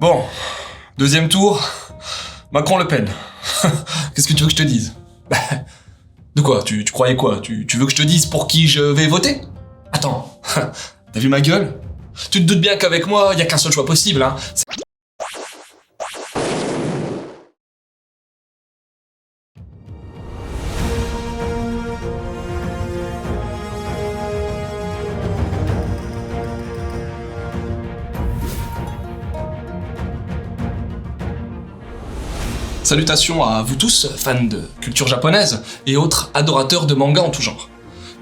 Bon, deuxième tour, Macron-Le Pen. Qu'est-ce que tu veux que je te dise? De quoi? Tu croyais quoi? Tu veux que je te dise pour qui je vais voter? Attends, t'as vu ma gueule? Tu te doutes bien qu'avec moi, y a qu'un seul choix possible, hein. Salutations à vous tous, fans de culture japonaise et autres adorateurs de manga en tout genre.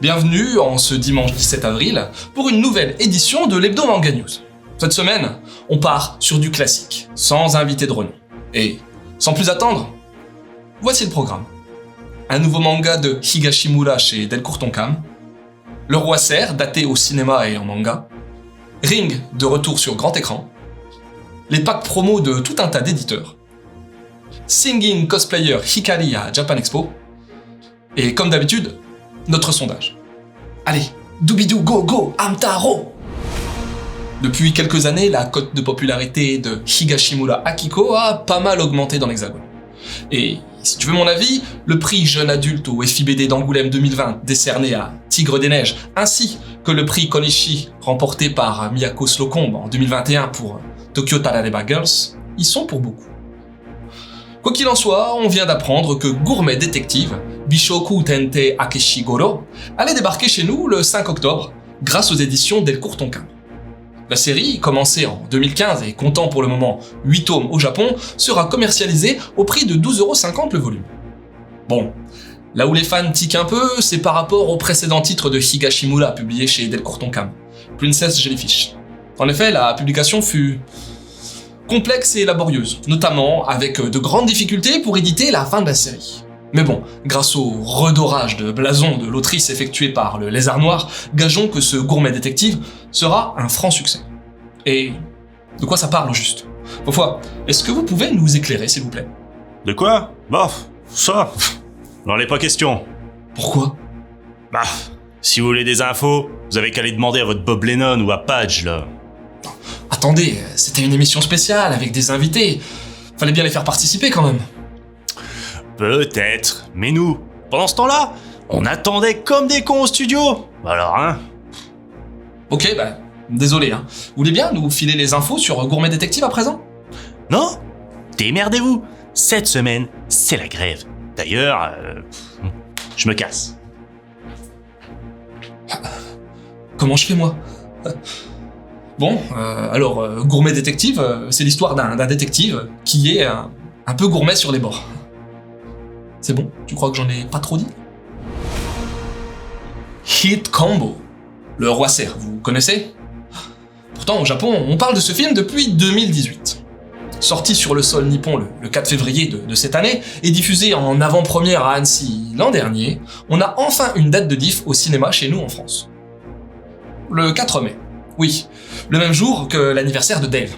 Bienvenue en ce dimanche 17 avril pour une nouvelle édition de l'Hebdo Manga News. Cette semaine, on part sur du classique, sans invité de renom. Et sans plus attendre, voici le programme. Un nouveau manga de Higashimura chez Delcourt Tonkam, Le Roi Cerf, daté au cinéma et en manga, Ring de retour sur grand écran, les packs promo de tout un tas d'éditeurs, Singing Cosplayer Hikari à Japan Expo, et comme d'habitude, notre sondage. Allez, doubidou go go, Amtaro! Depuis quelques années, la cote de popularité de Higashimura Akiko a pas mal augmenté dans l'Hexagone. Et si tu veux mon avis, le prix jeune adulte au FIBD d'Angoulême 2020 décerné à Tigre des Neiges, ainsi que le prix Konishi remporté par Miyako Slocombe en 2021 pour Tokyo Tarareba Girls, y sont pour beaucoup. Quoi qu'il en soit, on vient d'apprendre que Gourmet Détective, Bishoku Tente Akeshigoro, allait débarquer chez nous le 5 octobre, grâce aux éditions Delcourt Tonkam. La série, commencée en 2015 et comptant pour le moment 8 tomes au Japon, sera commercialisée au prix de 12,50€ le volume. Bon, là où les fans tiquent un peu, c'est par rapport au précédent titre de Higashimura publié chez Delcourt Tonkam, Princess Jellyfish. En effet, la publication fut complexe et laborieuse, notamment avec de grandes difficultés pour éditer la fin de la série. Mais bon, grâce au redorage de blason de l'autrice effectué par le Lézard Noir, gageons que ce Gourmet Détective sera un franc succès. Et de quoi ça parle au juste? Parfois, est-ce que vous pouvez nous éclairer, s'il vous plaît? De quoi? Ça n'en est pas question. Pourquoi? Si vous voulez des infos, vous avez qu'à aller demander à votre Bob Lennon ou à Page, là. Attendez, c'était une émission spéciale avec des invités. Fallait bien les faire participer quand même. Peut-être, mais nous, pendant ce temps-là, on attendait comme des cons au studio. Alors, hein? Ok, désolé, hein. Vous voulez bien nous filer les infos sur Gourmet Détective à présent? Non? Démerdez-vous. Cette semaine, c'est la grève. D'ailleurs, je me casse. Comment je fais moi? Bon, alors, Gourmet Détective, c'est l'histoire d'un détective qui est un peu gourmet sur les bords. C'est bon? Tu crois que j'en ai pas trop dit? Hit Combo, Le Roi Cerf, vous connaissez? Pourtant, au Japon, on parle de ce film depuis 2018. Sorti sur le sol nippon le 4 février de cette année et diffusé en avant-première à Annecy l'an dernier, on a enfin une date de diff au cinéma chez nous en France. Le 4 mai. Oui, le même jour que l'anniversaire de Dave.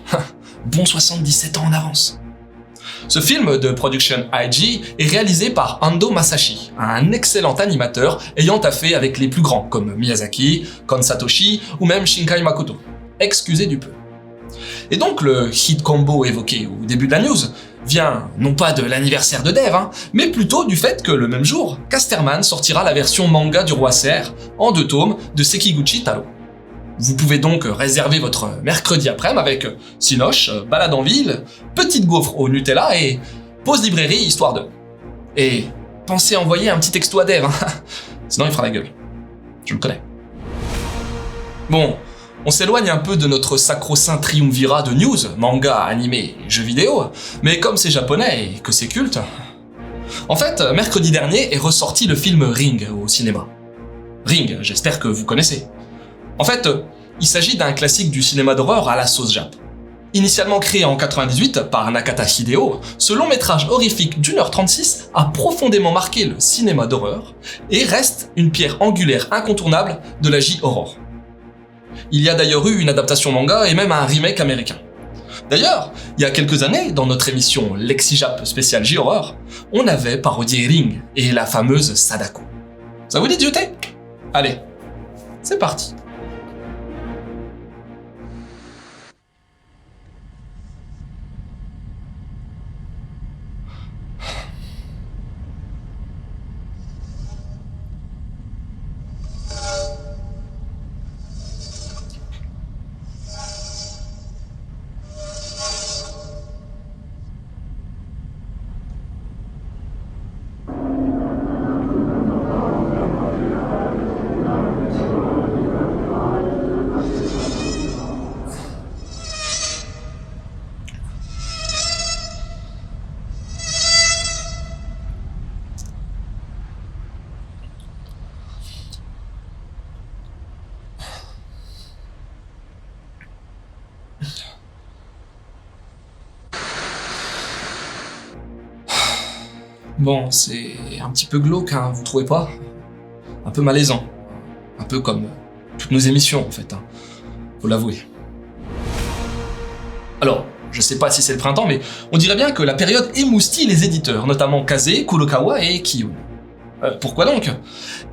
Bon 77 ans en avance. Ce film de Production IG est réalisé par Ando Masashi, un excellent animateur ayant taffé avec les plus grands comme Miyazaki, Kon Satoshi ou même Shinkai Makoto. Excusez du peu. Et donc le hit combo évoqué au début de la news vient non pas de l'anniversaire de Dave, mais plutôt du fait que le même jour, Casterman sortira la version manga du Roi Cerf en 2 tomes de Sekiguchi Taro. Vous pouvez donc réserver votre mercredi après-midi avec cinoche, balade en ville, petite gaufre au Nutella et pause librairie histoire de. Et pensez à envoyer un petit texto à Dave, sinon il fera la gueule. Je le connais. Bon, on s'éloigne un peu de notre sacro-saint triumvirat de news, manga, animé et jeux vidéo, mais comme c'est japonais et que c'est culte... En fait, mercredi dernier est ressorti le film Ring au cinéma. Ring, j'espère que vous connaissez. En fait, il s'agit d'un classique du cinéma d'horreur à la sauce Jap. Initialement créé en 98 par Nakata Hideo, ce long métrage horrifique d'1h36 a profondément marqué le cinéma d'horreur et reste une pierre angulaire incontournable de la J-horror. Il y a d'ailleurs eu une adaptation manga et même un remake américain. D'ailleurs, il y a quelques années, dans notre émission Lexi-Jap spéciale J-horror, on avait parodié Ring et la fameuse Sadako. Ça vous dit de jeter? Allez, c'est parti. Bon, c'est un petit peu glauque, hein, vous trouvez pas? Un peu malaisant. Un peu comme toutes nos émissions, en fait, hein. Faut l'avouer. Alors, je sais pas si c'est le printemps, mais on dirait bien que la période émoustille les éditeurs, notamment Kaze, Kurokawa et Kiyun. Pourquoi donc?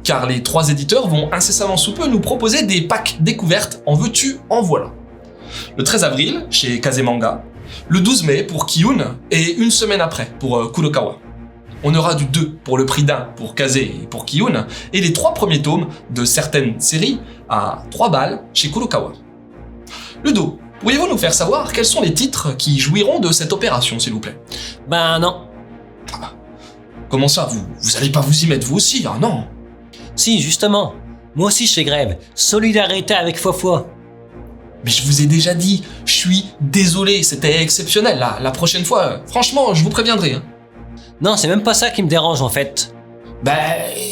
Car les 3 éditeurs vont incessamment sous peu nous proposer des packs découvertes en veux-tu, en voilà. Le 13 avril, chez Kaze Manga, le 12 mai pour Kiyun, et une semaine après pour Kurokawa. On aura du 2 pour le prix d'un pour Kaze et pour Kiyun, et les 3 premiers tomes de certaines séries à 3 balles chez Kurokawa. Ludo, pourriez-vous nous faire savoir quels sont les titres qui jouiront de cette opération, s'il vous plaît? Ben non. Comment ça, vous allez pas vous y mettre vous aussi, hein, non? Si, justement. Moi aussi je fais grève. Solidarité avec Fofo. Mais je vous ai déjà dit, je suis désolé, c'était exceptionnel, la prochaine fois, franchement, je vous préviendrai. Hein. Non, c'est même pas ça qui me dérange en fait. Bah,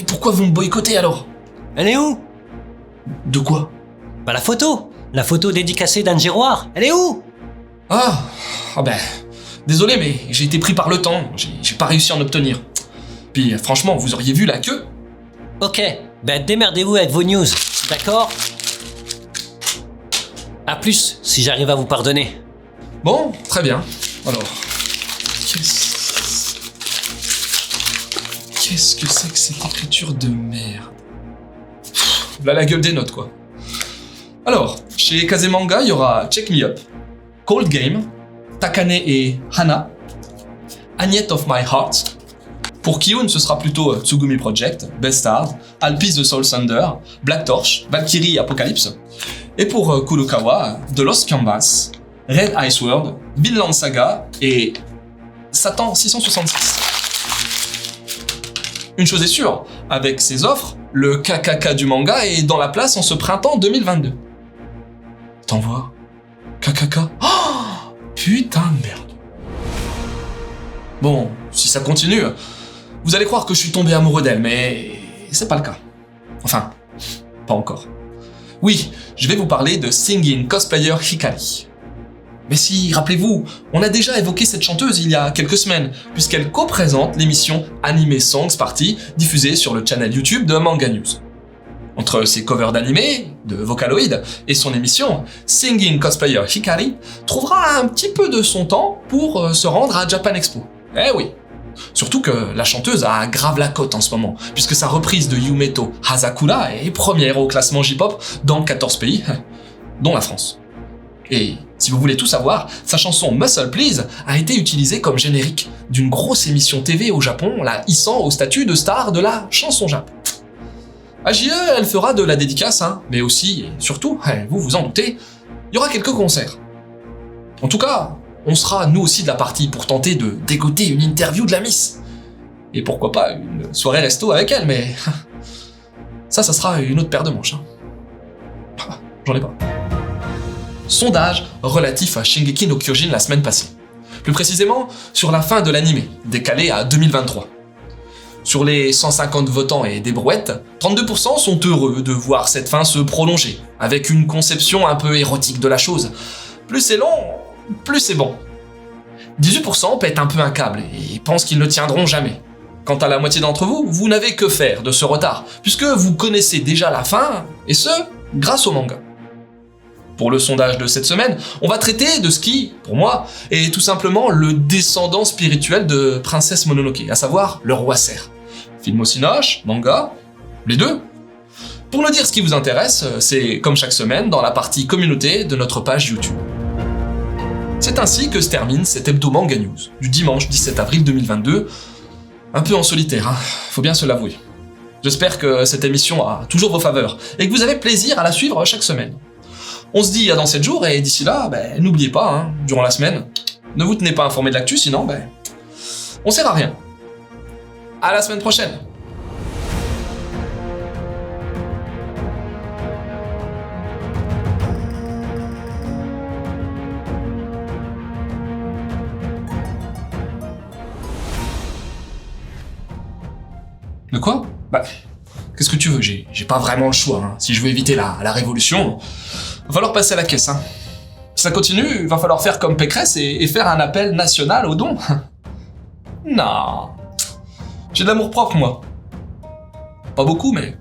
pourquoi vous me boycottez alors? Elle est où? De quoi? Bah la photo. La photo dédicacée d'Anne Giroir. Elle est où? Ah ben, désolé, mais j'ai été pris par le temps, j'ai pas réussi à en obtenir. Puis franchement, vous auriez vu la queue? Ok, ben démerdez-vous avec vos news, d'accord? A plus, si j'arrive à vous pardonner. Bon, très bien. Alors, qu'est-ce que c'est que cette écriture de merde? Là la gueule des notes, quoi. Alors, chez Kaze Manga, il y aura Check Me Up, Cold Game, Takane et Hana, Agnette of My Heart. Pour Kiyun, ce sera plutôt Tsugumi Project, Bestard, Alpis the Soul Thunder, Black Torch, Valkyrie Apocalypse. Et pour Kurokawa, The Lost Canvas, Red Ice World, Vinland Saga et Satan 666. Une chose est sûre, avec ces offres, le KKK du manga est dans la place en ce printemps 2022. T'en vois? KKK? Oh, putain de merde. Bon, si ça continue, vous allez croire que je suis tombé amoureux d'elle, mais c'est pas le cas. Enfin, pas encore. Oui, je vais vous parler de Singing Cosplayer Hikari. Mais si, rappelez-vous, on a déjà évoqué cette chanteuse il y a quelques semaines, puisqu'elle co-présente l'émission Anime Songs Party, diffusée sur le channel YouTube de Manga News. Entre ses covers d'animé, de Vocaloid, et son émission, Singing Cosplayer Hikari trouvera un petit peu de son temps pour se rendre à Japan Expo. Eh oui. Surtout que la chanteuse a grave la cote en ce moment, puisque sa reprise de Yumeto Hazakura est première au classement J-pop dans 14 pays, dont la France. Et si vous voulez tout savoir, sa chanson Muscle Please a été utilisée comme générique d'une grosse émission TV au Japon, la hissant au statut de star de la chanson Jap. À JE, elle fera de la dédicace, hein, mais aussi, et surtout, vous vous en doutez, il y aura quelques concerts. En tout cas, on sera nous aussi de la partie pour tenter de dégoter une interview de la Miss. Et pourquoi pas une soirée resto avec elle, mais ça sera une autre paire de manches. Hein. J'en ai pas. Sondage relatif à Shingeki no Kyojin la semaine passée. Plus précisément, sur la fin de l'animé, décalé à 2023. Sur les 150 votants et des brouettes, 32% sont heureux de voir cette fin se prolonger, avec une conception un peu érotique de la chose. Plus c'est long, plus c'est bon. 18% pètent un peu un câble et pensent qu'ils ne tiendront jamais. Quant à la moitié d'entre vous, vous n'avez que faire de ce retard, puisque vous connaissez déjà la fin, et ce, grâce au manga. Pour le sondage de cette semaine, on va traiter de ce qui, pour moi, est tout simplement le descendant spirituel de Princesse Mononoke, à savoir le roi cerf. Film au cinoche, manga, les deux. Pour nous dire ce qui vous intéresse, c'est comme chaque semaine dans la partie communauté de notre page YouTube. C'est ainsi que se termine cet hebdo Manga News du dimanche 17 avril 2022, un peu en solitaire, hein, faut bien se l'avouer. J'espère que cette émission a toujours vos faveurs et que vous avez plaisir à la suivre chaque semaine. On se dit à dans 7 jours et d'ici là, n'oubliez pas, hein, durant la semaine, ne vous tenez pas informé de l'actu, sinon, on sert à rien. À la semaine prochaine. De quoi? Qu'est-ce que tu veux? J'ai pas vraiment le choix, hein. Si je veux éviter la révolution, va falloir passer à la caisse, hein. Si ça continue, il va falloir faire comme Pécresse et faire un appel national aux dons. Non. J'ai de l'amour propre, moi. Pas beaucoup, mais